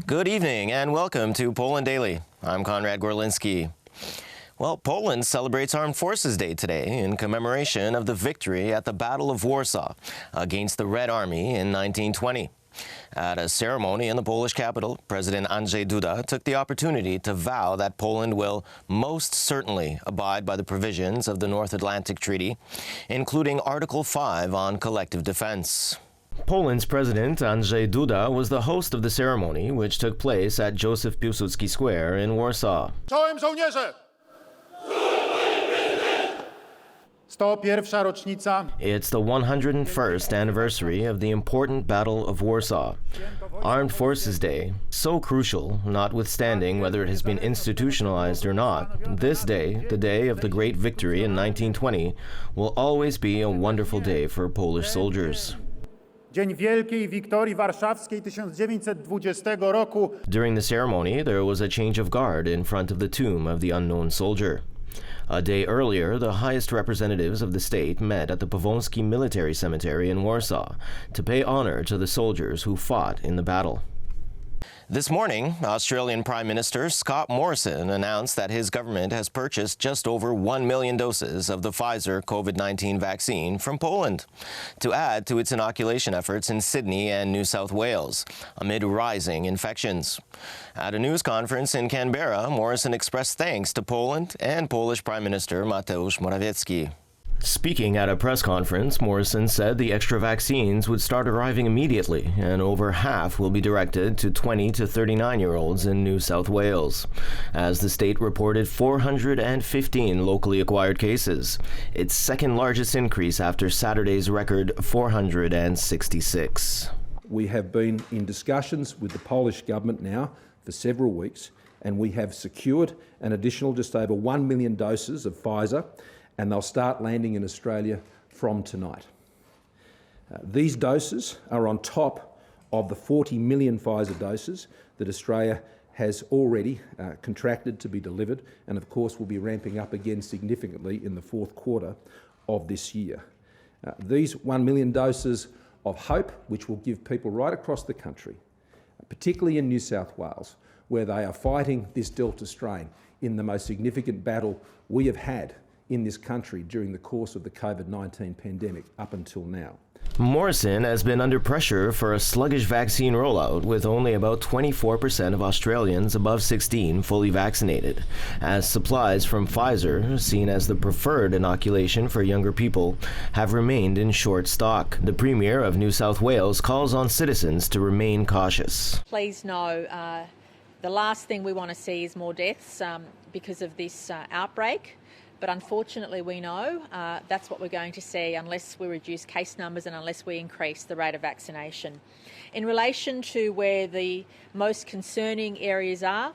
Good evening and welcome to Poland Daily. I'm Konrad Gorlinski. Well, Poland celebrates Armed Forces Day today in commemoration of the victory at the Battle of Warsaw against the Red Army in 1920. At a ceremony in the Polish capital, President Andrzej Duda took the opportunity to vow that Poland will most certainly abide by the provisions of the North Atlantic Treaty, including Article 5 on collective defense. Poland's President Andrzej Duda was the host of the ceremony, which took place at Józef Piłsudski Square in Warsaw. Czołem żołnierze! 101. rocznica. It's the 101st anniversary of the important Battle of Warsaw. Armed Forces Day, so crucial, notwithstanding whether it has been institutionalized or not. This day, the day of the great victory in 1920, will always be a wonderful day for Polish soldiers. Dzień Wielkiej Wiktorii Warszawskiej 1920 roku. During the ceremony, there was a change of guard in front of the tomb of the unknown soldier. A day earlier, the highest representatives of the state met at the Powązki Military Cemetery in Warsaw to pay honor to the soldiers who fought in the battle. This morning, Australian Prime Minister Scott Morrison announced that his government has purchased just over 1 million doses of the Pfizer COVID-19 vaccine from Poland to add to its inoculation efforts in Sydney and New South Wales amid rising infections. At a news conference in Canberra, Morrison expressed thanks to Poland and Polish Prime Minister Mateusz Morawiecki. Speaking at a press conference, Morrison said the extra vaccines would start arriving immediately, and over half will be directed to 20 to 39-year-olds in New South Wales, as the state reported 415 locally acquired cases, its second largest increase after Saturday's record 466. We have been in discussions with the Polish government now for several weeks, and we have secured an additional just over 1 million doses of Pfizer, and they'll start landing in Australia from tonight. These doses are on top of the 40 million Pfizer doses that Australia has already contracted to be delivered, and of course will be ramping up again significantly in the fourth quarter of this year. These 1 million doses of hope, which will give people right across the country, particularly in New South Wales, where they are fighting this Delta strain in the most significant battle we have had in this country during the course of the COVID-19 pandemic up until now. Morrison has been under pressure for a sluggish vaccine rollout, with only about 24% of Australians above 16 fully vaccinated, as supplies from Pfizer, seen as the preferred inoculation for younger people, have remained in short stock. The Premier of New South Wales calls on citizens to remain cautious. Please know the last thing we want to see is more deaths because of this outbreak. But unfortunately, we know that's what we're going to see unless we reduce case numbers and unless we increase the rate of vaccination. In relation to where the most concerning areas are,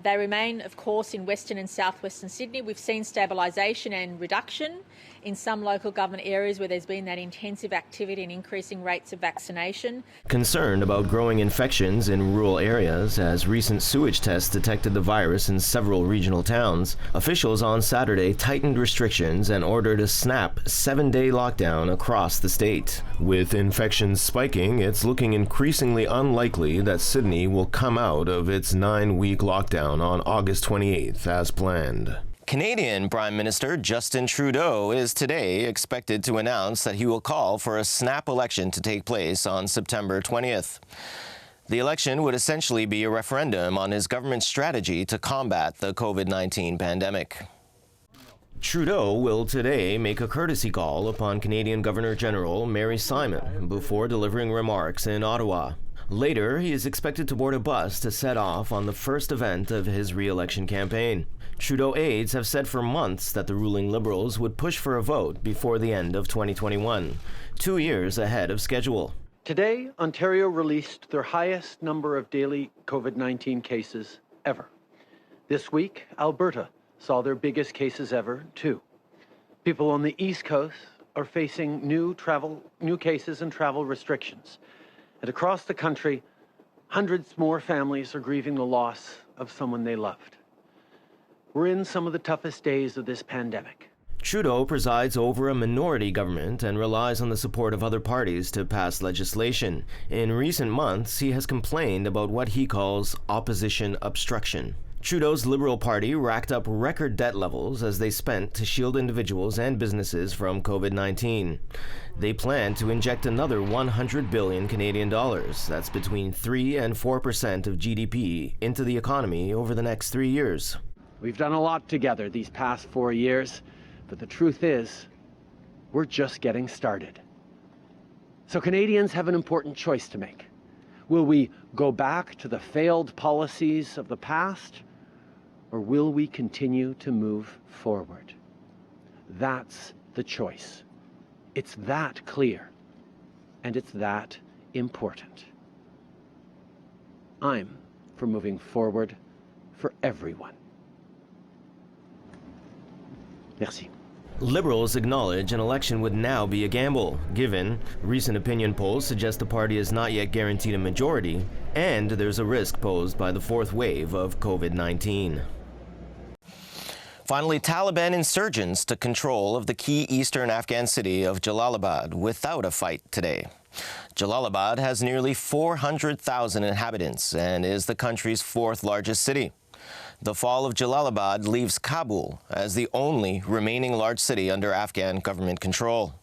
they remain, of course, in Western and Southwestern Sydney. We've seen stabilisation and reduction in some local government areas where there's been that intensive activity and increasing rates of vaccination. Concerned about growing infections in rural areas as recent sewage tests detected the virus in several regional towns, officials on Saturday tightened restrictions and ordered a snap 7-day lockdown across the state. With infections spiking, it's looking increasingly unlikely that Sydney will come out of its 9-week lockdown on August 28th as planned. Canadian Prime Minister Justin Trudeau is today expected to announce that he will call for a snap election to take place on September 20th. The election would essentially be a referendum on his government's strategy to combat the COVID-19 pandemic. Trudeau will today make a courtesy call upon Canadian Governor-General Mary Simon before delivering remarks in Ottawa. Later, he is expected to board a bus to set off on the first event of his re-election campaign. Trudeau aides have said for months that the ruling Liberals would push for a vote before the end of 2021, 2 years ahead of schedule. Today, Ontario released their highest number of daily COVID-19 cases ever. This week, Alberta saw their biggest cases ever, too. People on the East Coast are facing new cases and travel restrictions. And across the country, hundreds more families are grieving the loss of someone they loved. We're in some of the toughest days of this pandemic. Trudeau presides over a minority government and relies on the support of other parties to pass legislation. In recent months, he has complained about what he calls opposition obstruction. Trudeau's Liberal Party racked up record debt levels as they spent to shield individuals and businesses from COVID-19. They plan to inject another 100 billion Canadian dollars, that's between 3 and 4% of GDP, into the economy over the next 3 years. We've done a lot together these past 4 years, but the truth is, we're just getting started. So Canadians have an important choice to make. Will we go back to the failed policies of the past, or will we continue to move forward? That's the choice. It's that clear, and it's that important. I'm for moving forward for everyone. Merci. Liberals acknowledge an election would now be a gamble, given recent opinion polls suggest the party is not yet guaranteed a majority, and there's a risk posed by the fourth wave of COVID-19. Finally, Taliban insurgents took control of the key eastern Afghan city of Jalalabad without a fight today. Jalalabad has nearly 400,000 inhabitants and is the country's fourth largest city. The fall of Jalalabad leaves Kabul as the only remaining large city under Afghan government control.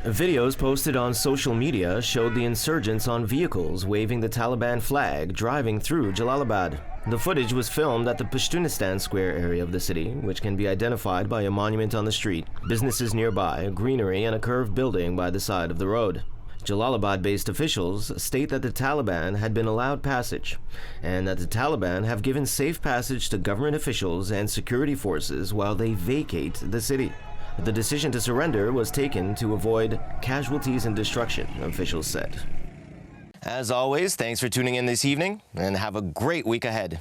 Videos posted on social media showed the insurgents on vehicles waving the Taliban flag driving through Jalalabad. The footage was filmed at the Pashtunistan Square area of the city, which can be identified by a monument on the street, businesses nearby, greenery, and a curved building by the side of the road. Jalalabad-based officials state that the Taliban had been allowed passage, and that the Taliban have given safe passage to government officials and security forces while they vacate the city. The decision to surrender was taken to avoid casualties and destruction, officials said. As always, thanks for tuning in this evening, and have a great week ahead.